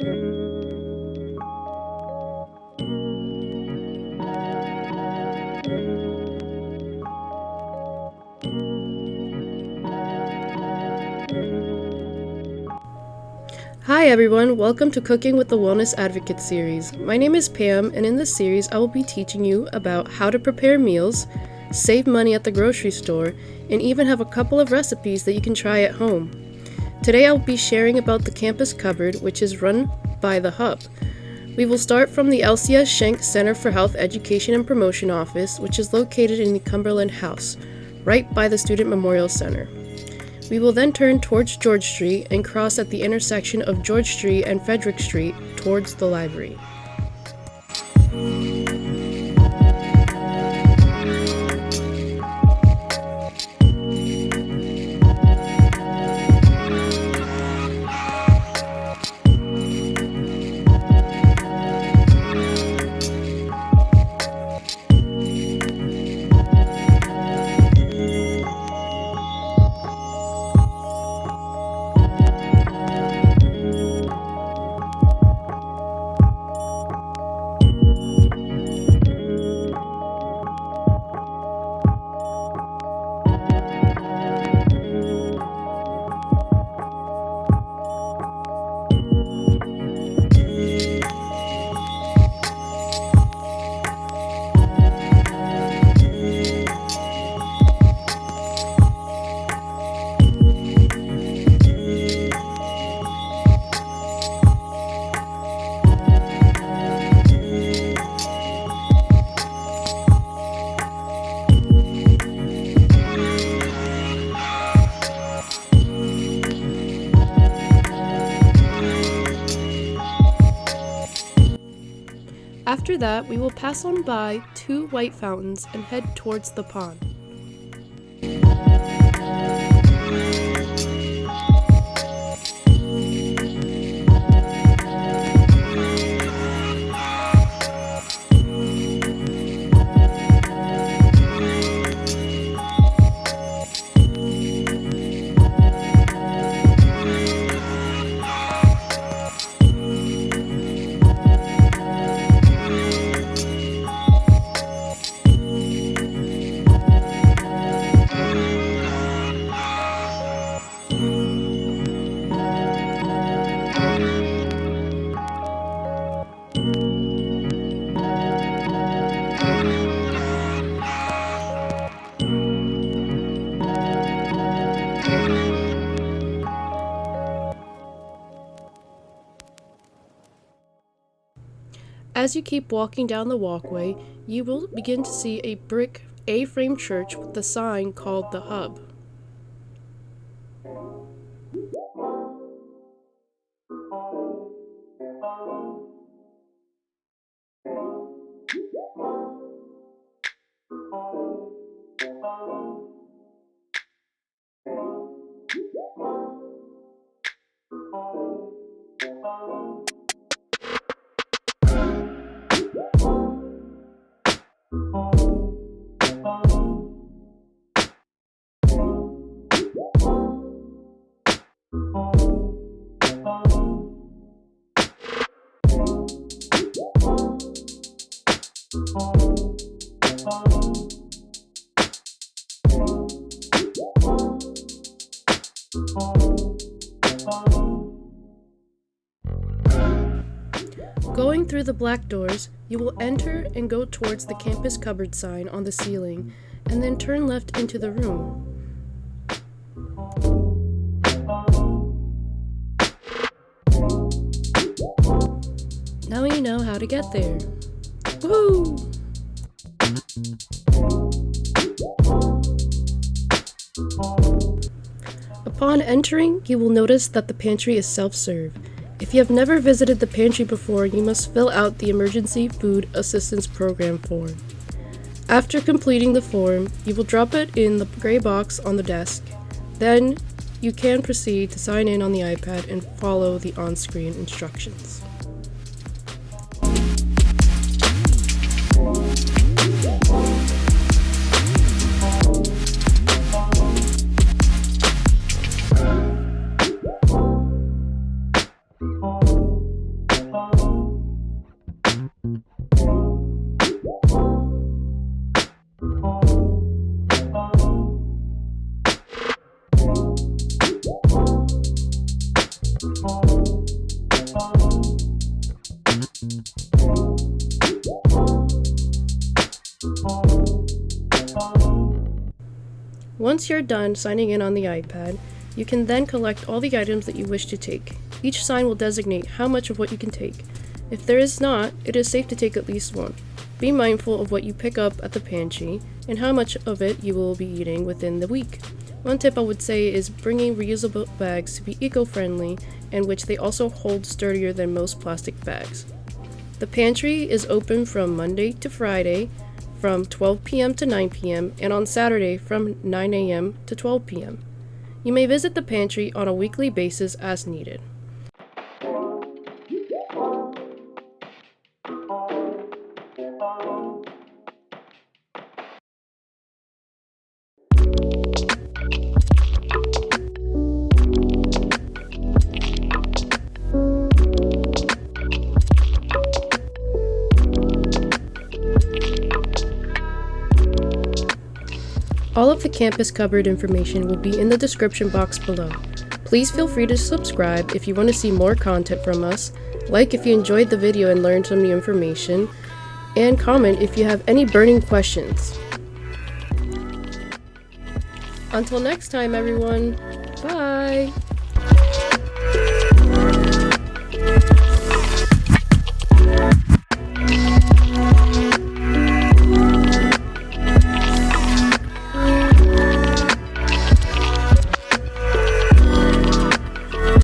Hi everyone, welcome to Cooking with the Wellness Advocate series. My name is Pam, and in this series I will be teaching you about how to prepare meals, save money at the grocery store, and even have a couple of recipes that you can try at home. Today I will be sharing about the campus cupboard, which is run by the Hub. We will start from the LCS Schenck Center for Health Education and Promotion office, which is located in the Cumberland House, right by the Student Memorial Center. We will then turn towards George Street and cross at the intersection of George Street and Frederick Street towards the library. After that, we will pass on by 2 white fountains and head towards the pond. As you keep walking down the walkway, you will begin to see a brick A-frame church with the sign called the Hub. Going through the black doors, you will enter and go towards the campus cupboard sign on the ceiling, and then turn left into the room. Now you know how to get there. Woo! Upon entering, you will notice that the pantry is self-serve. If you have never visited the pantry before, you must fill out the Emergency Food Assistance Program form. After completing the form, you will drop it in the gray box on the desk. Then, you can proceed to sign in on the iPad and follow the on-screen instructions. Once you're done signing in on the iPad, you can then collect all the items that you wish to take. Each sign will designate how much of what you can take. If there is not, it is safe to take at least one. Be mindful of what you pick up at the pantry and how much of it you will be eating within the week. One tip I would say is bringing reusable bags to be eco-friendly, and which they also hold sturdier than most plastic bags. The pantry is open from Monday to Friday from 12 p.m. to 9 p.m. and on Saturday from 9 a.m. to 12 p.m. You may visit the pantry on a weekly basis as needed. All of the campus covered information will be in the description box below. Please feel free to subscribe if you want to see more content from us, like if you enjoyed the video and learned some new information, and comment if you have any burning questions. Until next time, everyone, bye!